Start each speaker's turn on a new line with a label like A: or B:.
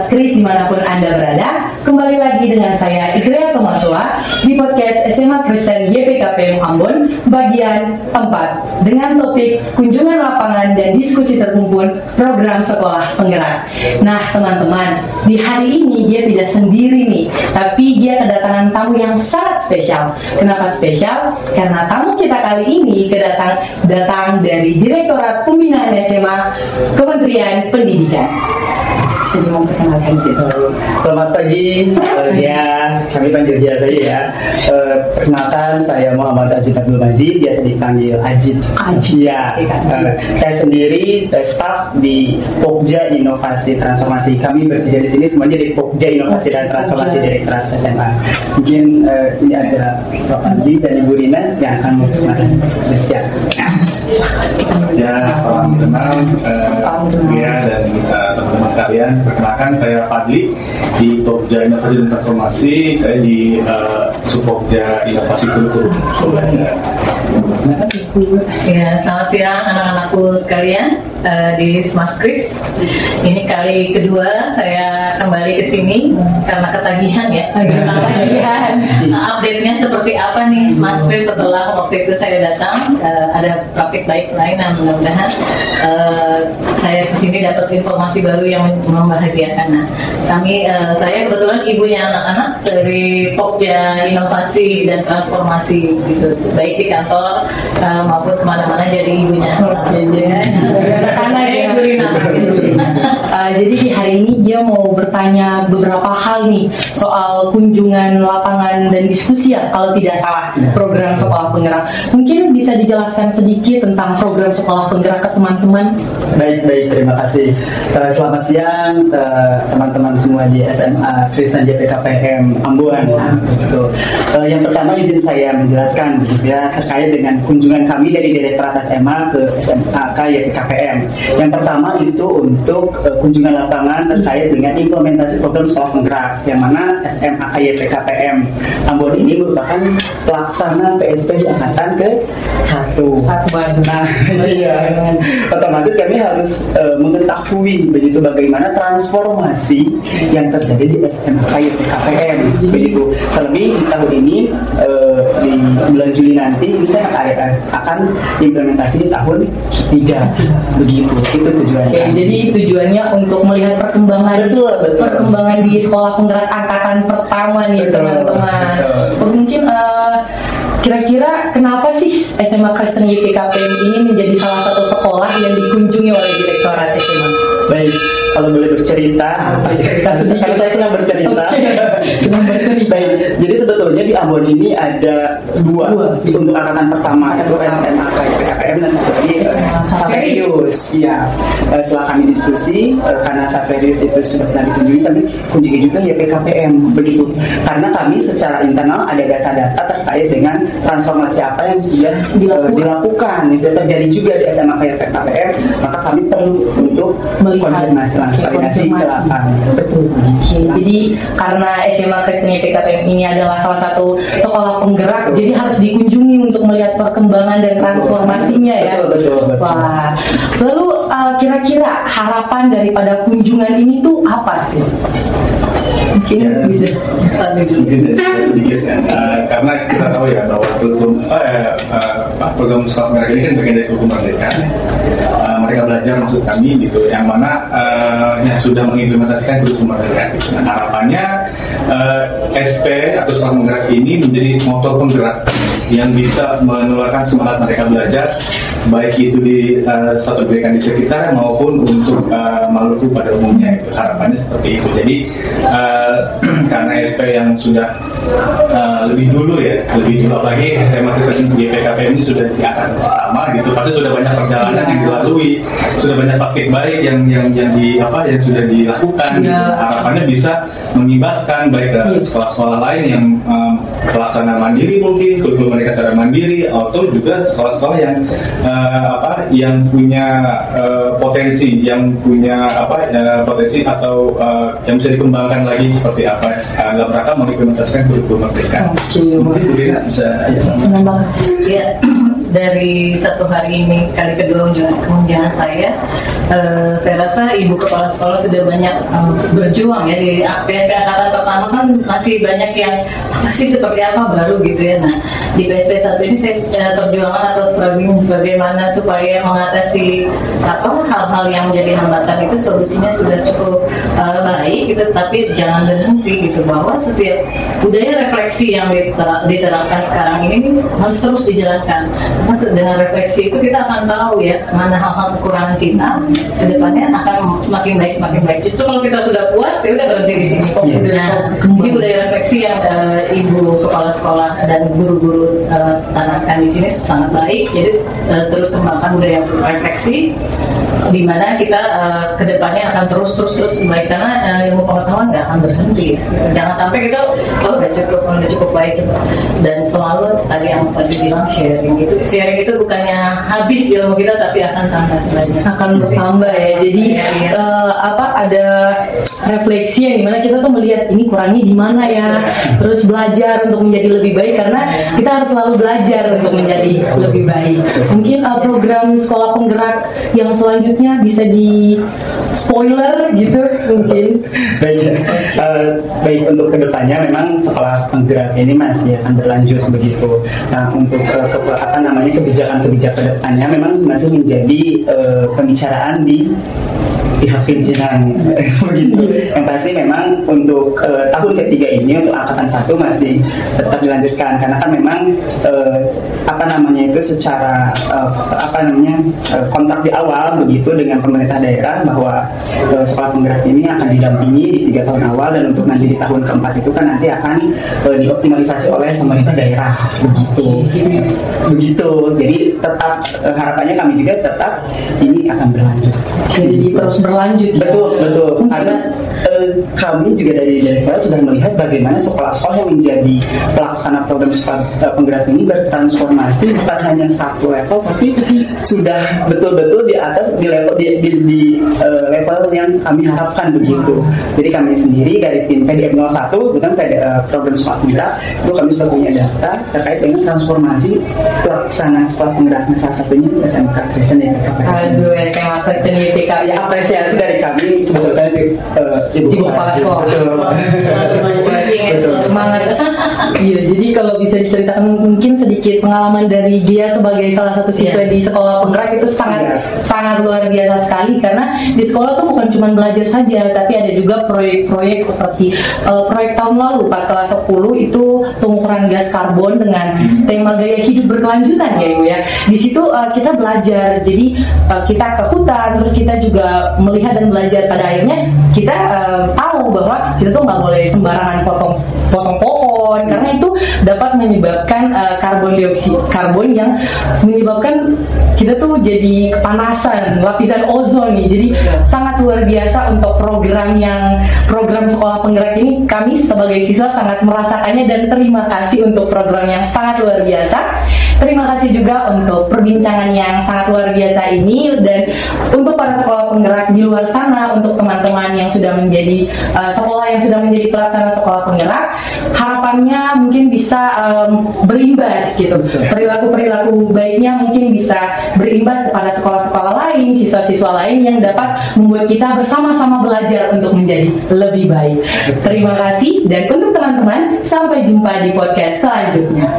A: Kris dimanapun Anda berada. Kembali lagi dengan saya Ikria Tomaswa di podcast SMA Kristen YPKPM Ambon bagian 4 dengan topik kunjungan lapangan dan diskusi terkumpul program sekolah penggerak. Nah teman-teman, di hari ini dia tidak sendiri nih, tapi dia kedatangan tamu yang sangat spesial. Kenapa spesial? Karena tamu kita kali ini datang dari Direktorat Pembinaan SMA Kementerian Pendidikan. Jadi mau perkenalkan gitu.
B: Selamat pagi, ya kami panggil dia saja ya. Perkenalkan, saya Muhammad Ajit Abdul Majid, biasa dipanggil Ajit. Ya, saya sendiri staf di Pokja Inovasi Transformasi. Kami bertiga di sini semuanya di Pokja Inovasi dan Transformasi Direktorat SMA. Mungkin ini ada Pak Andi dan Ibu Rina yang akan memperkenalkan. Siap.
C: Ya, salam kenal Gia dan teman-teman sekalian. Perkenalkan, saya Fadli di Pokja Inovasi dan Transformasi. Saya di Subpokja Inovasi Kurikulum.
D: Ya, selamat siang anak-anakku sekalian di Smas Kris. Ini kali kedua saya kembali ke sini karena ketagihan ya. Ketagihan. Update-nya seperti apa nih Smas Kris setelah waktu itu saya datang? Ada praktik baik lain dan mudah-mudahan saya kesini dapat informasi baru yang membahagiakan. Nah, saya kebetulan ibunya anak-anak dari Pokja Inovasi dan Transformasi gitu, baik di kantor maupun kemana-mana jadi ibunya.
A: Jadi di hari ini dia mau bertanya beberapa hal nih soal kunjungan lapangan dan diskusi ya, kalau tidak salah, program sekolah penggerak. Mungkin bisa dijelaskan sedikit tentang program sekolah penggerak ke teman-teman.
B: Baik, terima kasih. Selamat siang teman-teman semua di SMA Kristen YPKPM Ambon. Yang pertama izin saya menjelaskan ya, terkait dengan kunjungan kami dari Direktorat SMA ke SMAK YPKPM. Yang pertama itu untuk kunjungan lapangan terkait dengan implementasi program sekolah penggerak, yang mana SMAK YPKPM Ambon ini merupakan pelaksana PSP angkatan ke-1. Nah, iya. Otomatis kami harus mengetahui begitu bagaimana transformasi yang terjadi di SMAK YPKPM begitu. Terlebih di tahun ini di bulan Juli nanti kita akan implementasi di tahun 3 begitu. Itu tujuannya.
A: Oke, jadi tujuannya untuk melihat perkembangan perkembangan di sekolah penggerak angkatan pertama nih teman-teman. Mungkin kira-kira kenapa sih SMA Kristen YPKPM ini menjadi salah satu sekolah yang dikunjungi oleh Direktorat SMA?
B: Baik, kalau boleh bercerita, karena saya senang bercerita.
A: Senang bercerita.
B: Baik, jadi sebetulnya di Ambon ini ada dua. Untuk angkatan pertama itu SMAK YPKPM dan satu lagi Saverius. Iya, setelah kami diskusi, karena Saverius itu sudah pernah dikunjungi, tapi kunjungi juga YPKPM begitu. Karena kami secara internal ada data-data terkait dengan transformasi apa yang sudah dilakukan, itu terjadi juga di SMAK YPKPM, maka kami perlu untuk konfirmasi langsung ke lapangan. Betul.
A: Jadi karena SMA Kristen YPKPM ini adalah salah satu sekolah penggerak, jadi harus dikunjungi untuk melihat perkembangan dan transformasinya ya.
B: Betul.
A: Wah. Lalu kira-kira harapan daripada kunjungan ini tuh apa sih? Mungkin bisa
C: sedikit kan, karena kita tahu ya bahwa program sekolah penggerak ini kan bagian dari kurikulum merdeka. Mereka belajar maksud kami gitu, yang mana yang sudah mengimplementasikan kurikulum merdeka. Nah, harapannya SP atau sekolah penggerak ini menjadi motor penggerak yang bisa menularkan semangat mereka belajar, baik itu di satu pendidikan di sekitar maupun untuk Maluku pada umumnya. Itu harapannya seperti itu. Jadi karena SP yang sudah lebih dulu apalagi SMA Kristen YPKPM ini sudah di angkatan pertama gitu, pasti sudah banyak perjalanan yang dilalui, sudah banyak praktik baik yang sudah dilakukan. Harapannya bisa mengimbaskan baik ke sekolah-sekolah lain yang pelaksana mandiri, mungkin kurikulum mereka secara mandiri, atau juga sekolah-sekolah yang punya potensi atau yang bisa dikembangkan lagi seperti apa dalam rangka mengimplementasikan kurikulum merdeka.
B: Mungkin Bu Dina bisa
D: ya. dari satu hari ini kali kedua kunjungan saya rasa ibu kepala sekolah sudah banyak berjuang ya di PSP angkatan pertama kan masih banyak yang apa sih seperti apa baru gitu ya. Nah di PSP 1 ini saya perjuangan atau struggling bagaimana supaya mengatasi hal-hal yang menjadi hambatan itu solusinya sudah cukup baik gitu, tapi jangan berhenti gitu, bahwa setiap budaya refleksi yang diterapkan sekarang ini harus terus dijalankan. Maksud dengan refleksi itu kita akan tahu ya mana hal-hal kekurangan kita, kedepannya akan semakin baik. Justru kalau kita sudah puas ya udah berhenti di sini. Ini budaya refleksi yang ibu kepala sekolah dan guru-guru tanamkan di sini sangat baik. Jadi terus kembangkan budaya refleksi, di mana kita kedepannya akan terus baik, karena ilmu pengetahuan nggak akan berhenti. Jangan sampai kita udah cukup baik, dan selalu tadi yang Mas bilang sharing itu bukannya habis ilmu kita, tapi akan
A: bertambah ya. Jadi ada refleksi yang dimana kita tuh melihat ini kurangnya di mana ya, terus belajar untuk menjadi lebih baik, karena kita harus selalu belajar untuk menjadi lebih baik. Mungkin program sekolah penggerak yang selanjutnya bisa di spoiler gitu mungkin.
B: Baik untuk kedepannya memang sekolah penggerak ini masih akan berlanjut begitu. Nah untuk kebijakan-kebijakan kedepannya memang masih menjadi pembicaraan di pihak pimpinan begitu. Yang pasti memang untuk tahun ketiga ini untuk angkatan 1 masih tetap dilanjutkan, karena kan memang secara kontrak di awal begitu dengan pemerintah daerah bahwa sekolah penggerak ini akan didampingi di 3 tahun awal, dan untuk nanti di tahun keempat itu kan nanti akan dioptimalisasi oleh pemerintah daerah begitu. Jadi tetap harapannya kami juga tetap ini akan berlanjut.
A: Jadi terus berlanjut.
B: Betul. Karena kami juga dari sekolah sudah melihat bagaimana sekolah-sekolah yang menjadi pelaksana program sekolah penggerak ini bertransformasi bukan hanya satu level, tapi sudah betul-betul di atas di level yang kami harapkan begitu. Jadi kami sendiri dari tim PDM 01 bukan program sekolah penggerak itu kami sudah punya data terkait dengan transformasi pelaksana sekolah penggeraknya, salah satunya SMK Kristen YPKPM.
A: Aduh, SMA Kristen YPKPM.
B: Ya, apresiasi dari kami sebetulnya Ibu
A: Kepala Sekolah. Semangat. Iya, jadi kalau bisa diceritakan mungkin sedikit pengalaman dari dia sebagai salah satu siswa di sekolah penggerak itu sangat luar biasa sekali, karena di sekolah tuh bukan cuma belajar saja, tapi ada juga proyek-proyek seperti proyek tahun lalu pas kelas 10 itu pengukuran gas karbon dengan tema gaya hidup berkelanjutan ya Ibu ya. Di situ kita belajar, jadi kita ke hutan, terus kita juga melihat dan belajar, pada akhirnya kita tahu bahwa kita tuh nggak boleh sembarangan potong pohon, karena itu dapat menyebabkan karbon yang menyebabkan kita tuh jadi kepanasan, lapisan ozon nih. Jadi sangat luar biasa untuk program sekolah penggerak ini. Kami sebagai siswa sangat merasakannya, dan terima kasih untuk program yang sangat luar biasa. Terima kasih juga untuk perbincangan yang sangat luar biasa ini, dan untuk para sekolah penggerak di luar sana, untuk teman-teman yang sudah menjadi sekolah yang sudah menjadi pelaksana sekolah penggerak, harapannya mungkin bisa berimbas gitu. Perilaku baiknya mungkin bisa berimbas kepada sekolah-sekolah lain, siswa-siswa lain yang dapat membuat kita bersama-sama belajar untuk menjadi lebih baik. Terima kasih, dan untuk teman-teman sampai jumpa di podcast selanjutnya.